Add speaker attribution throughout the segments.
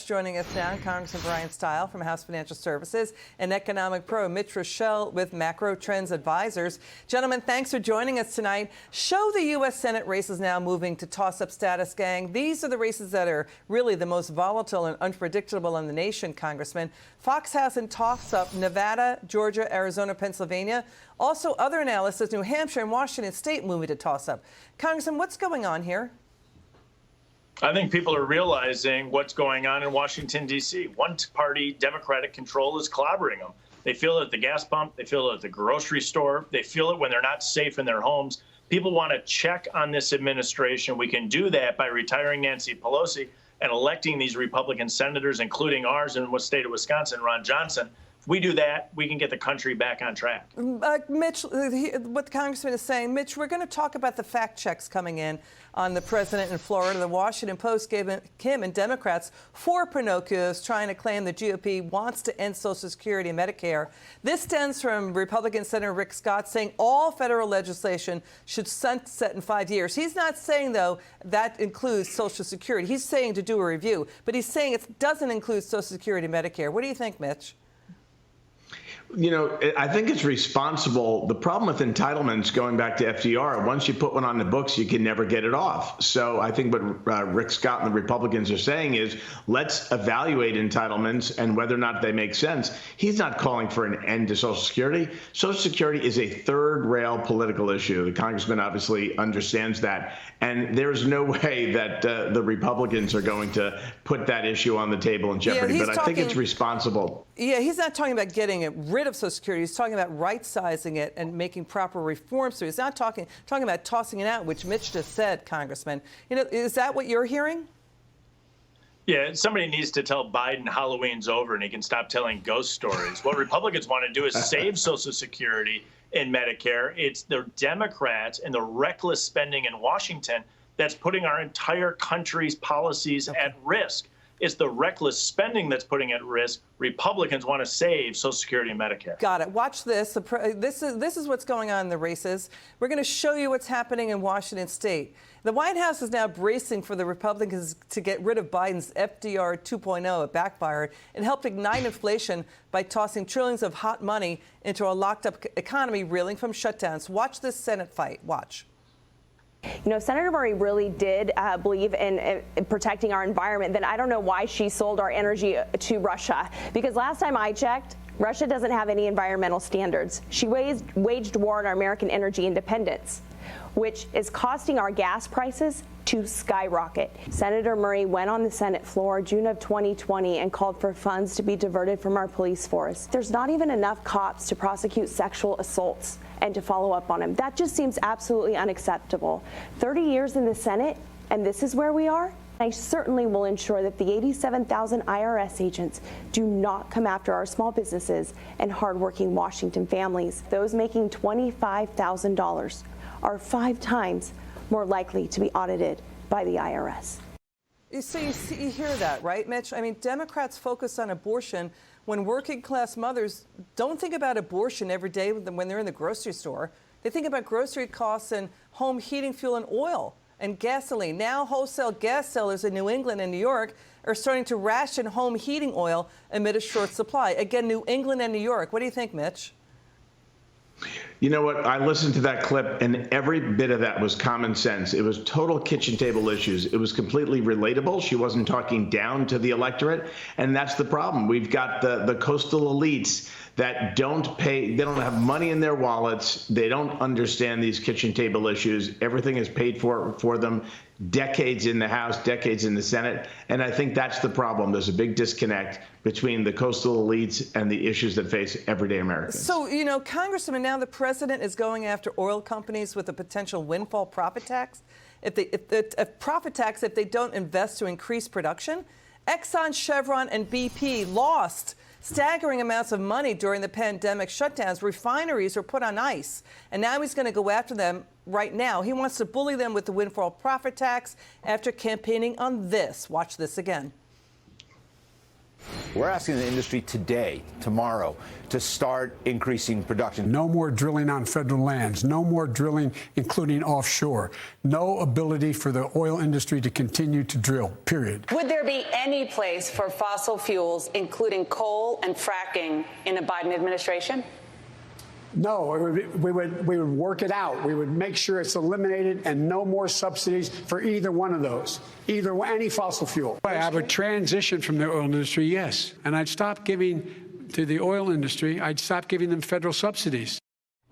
Speaker 1: joining us now, Congressman Bryan Steil from House Financial Services and economic pro Mitch Roschelle with Macro Trends Advisors. Gentlemen, thanks for joining us tonight. Show the U.S. Senate races now moving to toss-up status, gang. These are the races that are really the most volatile and unpredictable in the nation, Congressman. Fox has in toss-up Nevada, Georgia, Arizona, Pennsylvania. Also, other analysis, New Hampshire and Washington State moving to toss-up. Congressman, what's going on here?
Speaker 2: I think people are realizing what's going on in Washington, D.C. One-party Democratic control is clobbering them. They feel it at the gas pump. They feel it at the grocery store. They feel it when they're not safe in their homes. People want to check on this administration. We can do that by retiring Nancy Pelosi and electing these Republican senators, including ours in the state of Wisconsin, Ron Johnson. If we do that, we can get the country back on track.
Speaker 1: Mitch, what the congressman is saying, Mitch, we're going to talk about the fact checks coming in on the president in Florida. The Washington Post gave him and Democrats 4 Pinocchios trying to claim the GOP wants to end Social Security and Medicare. This stems from Republican Senator Rick Scott saying all federal legislation should sunset in 5 years. He's not saying, though, that includes Social Security. He's saying to do a review, but he's saying it doesn't include Social Security and Medicare. What do you think, Mitch?
Speaker 3: You know, I think it's responsible. The problem with entitlements, going back to FDR, once you put one on the books, you can never get it off. So I think what Rick Scott and the Republicans are saying is, let's evaluate entitlements and whether or not they make sense. He's not calling for an end to Social Security. Social Security is a third-rail political issue. The congressman obviously understands that. And there's no way that the Republicans are going to put that issue on the table in jeopardy. But I think it's responsible.
Speaker 1: Yeah, he's not talking about getting rid of Social Security. He's talking about right-sizing it and making proper reforms. So he's not talking about tossing it out, which Mitch just said, Congressman. You know, is that what you're hearing?
Speaker 2: Yeah, somebody needs to tell Biden Halloween's over and he can stop telling ghost stories. What Republicans want to do is save Social Security and Medicare. It's the Democrats and the reckless spending in Washington that's putting our entire country's policies at risk. It's the reckless spending that's putting at risk. Republicans want to save Social Security and Medicare.
Speaker 1: Got it. Watch this. This is what's going on in the races. We're going to show you what's happening in Washington State. The White House is now bracing for the Republicans to get rid of Biden's FDR 2.0. It backfired and helped ignite inflation by tossing trillions of hot money into a locked-up economy reeling from shutdowns. Watch this Senate fight. Watch.
Speaker 4: You know, Senator Murray really did believe in protecting our environment. Then I don't know why she sold our energy to Russia, because last time I checked, Russia doesn't have any environmental standards. She waged war on our American energy independence, which is costing our gas prices to skyrocket. Senator Murray went on the Senate floor June of 2020 and called for funds to be diverted from our police force. There's not even enough cops to prosecute sexual assaults and to follow up on them. That just seems absolutely unacceptable. 30 years in the Senate, and this is where we are? I certainly will ensure that the 87,000 IRS agents do not come after our small businesses and hardworking Washington families. Those making $25,000 are 5 times more likely to be audited by the IRS.
Speaker 1: So you hear that, right, Mitch? I mean, Democrats focus on abortion when working class mothers don't think about abortion every day when they're in the grocery store. They think about grocery costs and home heating fuel and oil and gasoline. Now wholesale gas sellers in New England and New York are starting to ration home heating oil amid a short supply. Again, New England and New York. What do you think, Mitch?
Speaker 3: You know what? I listened to that clip, and every bit of that was common sense. It was total kitchen table issues. It was completely relatable. She wasn't talking down to the electorate, and that's the problem. We've got the coastal elites that don't pay. They don't have money in their wallets. They don't understand these kitchen table issues. Everything is paid for them. Decades in the House, decades in the Senate. And I think that's the problem. There's a big disconnect between the coastal elites and the issues that face everyday Americans.
Speaker 1: So, you know, Congressman, now the president is going after oil companies with a potential windfall profit tax. If they don't invest to increase production. Exxon, Chevron, and BP lost staggering amounts of money during the pandemic shutdowns. Refineries were put on ice, and now he's going to go after them right now. He wants to bully them with the windfall profit tax after campaigning on this. Watch this again.
Speaker 5: We're asking the industry today, tomorrow, to start increasing production.
Speaker 6: No more drilling on federal lands, no more drilling, including offshore, no ability for the oil industry to continue to drill, period.
Speaker 7: Would there be any place for fossil fuels, including coal and fracking, in a Biden administration?
Speaker 6: No, we would work it out. We would make sure it's eliminated and no more subsidies for either one of those, any fossil fuel. I have a transition from the oil industry, yes, and I'd stop giving to the oil industry, I'd stop giving them federal subsidies.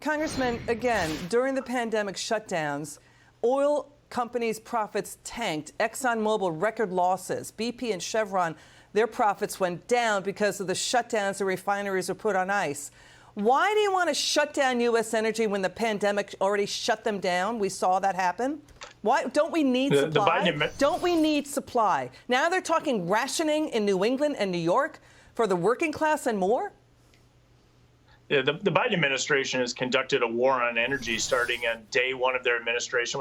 Speaker 1: Congressman, again, during the pandemic shutdowns, oil companies' profits tanked. ExxonMobil, record losses. BP and Chevron, their profits went down because of the shutdowns. The refineries were put on ice. Why do you want to shut down U.S. energy when the pandemic already shut them down? We saw that happen. Why don't we need supply? Don't we need supply? Now they're talking rationing in New England and New York for the working class and more?
Speaker 2: Yeah, the Biden administration has conducted a war on energy starting on day one of their administration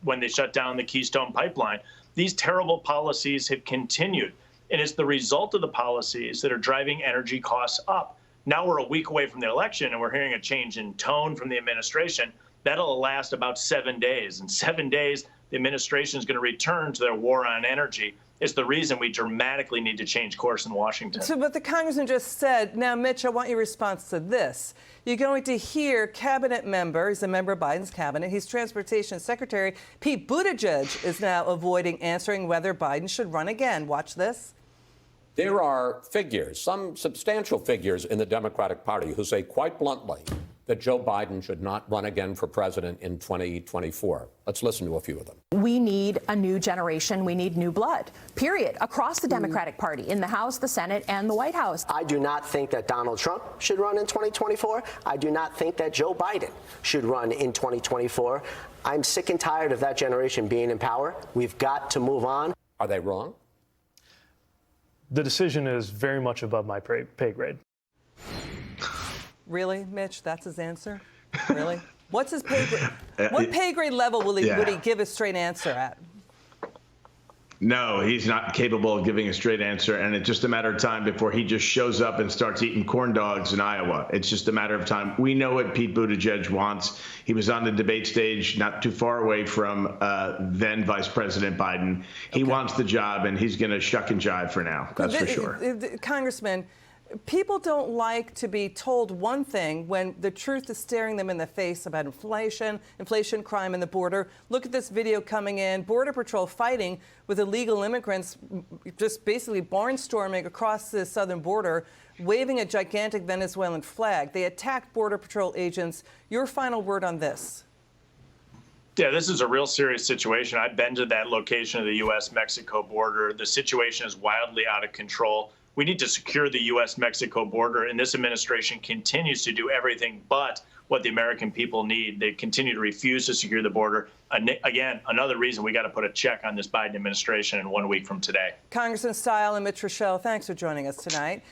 Speaker 2: when they shut down the Keystone Pipeline. These terrible policies have continued, and it's the result of the policies that are driving energy costs up. Now we're a week away from the election, and we're hearing a change in tone from the administration. That'll last about 7 days. In 7 days, the administration is going to return to their war on energy. It's the reason we dramatically need to change course in Washington.
Speaker 1: So, but the congressman just said, now, Mitch, I want your response to this. You're going to hear cabinet member, he's a member of Biden's cabinet, he's Transportation Secretary, Pete Buttigieg is now avoiding answering whether Biden should run again. Watch this.
Speaker 8: There are figures, some substantial figures in the Democratic Party who say quite bluntly that Joe Biden should not run again for president in 2024. Let's listen to a few of them.
Speaker 9: We need a new generation. We need new blood, period, across the Democratic Party, in the House, the Senate, and the White House.
Speaker 10: I do not think that Donald Trump should run in 2024. I do not think that Joe Biden should run in 2024. I'm sick and tired of that generation being in power. We've got to move on.
Speaker 8: Are they wrong?
Speaker 11: The decision is very much above my pay grade.
Speaker 1: Really, Mitch? That's his answer? Really? What's his pay grade? What pay grade level would he give a straight answer at?
Speaker 3: No, he's not capable of giving a straight answer, and it's just a matter of time before he just shows up and starts eating corn dogs in Iowa. It's just a matter of time. We know what Pete Buttigieg wants. He was on the debate stage not too far away from then Vice President Biden. He wants the job, and he's going to shuck and jive for now. That's for sure.
Speaker 1: Congressman, people don't like to be told one thing when the truth is staring them in the face about inflation, crime, and the border. Look at this video coming in. Border Patrol fighting with illegal immigrants, just basically barnstorming across the southern border, waving a gigantic Venezuelan flag. They attacked Border Patrol agents. Your final word on this?
Speaker 2: Yeah, this is a real serious situation. I've been to that location of the U.S.-Mexico border. The situation is wildly out of control. We need to secure the U.S.-Mexico border, and this administration continues to do everything but what the American people need. They continue to refuse to secure the border. Again, another reason we got to put a check on this Biden administration in 1 week from today.
Speaker 1: Congressman Steil and Mitch Roschelle, thanks for joining us tonight.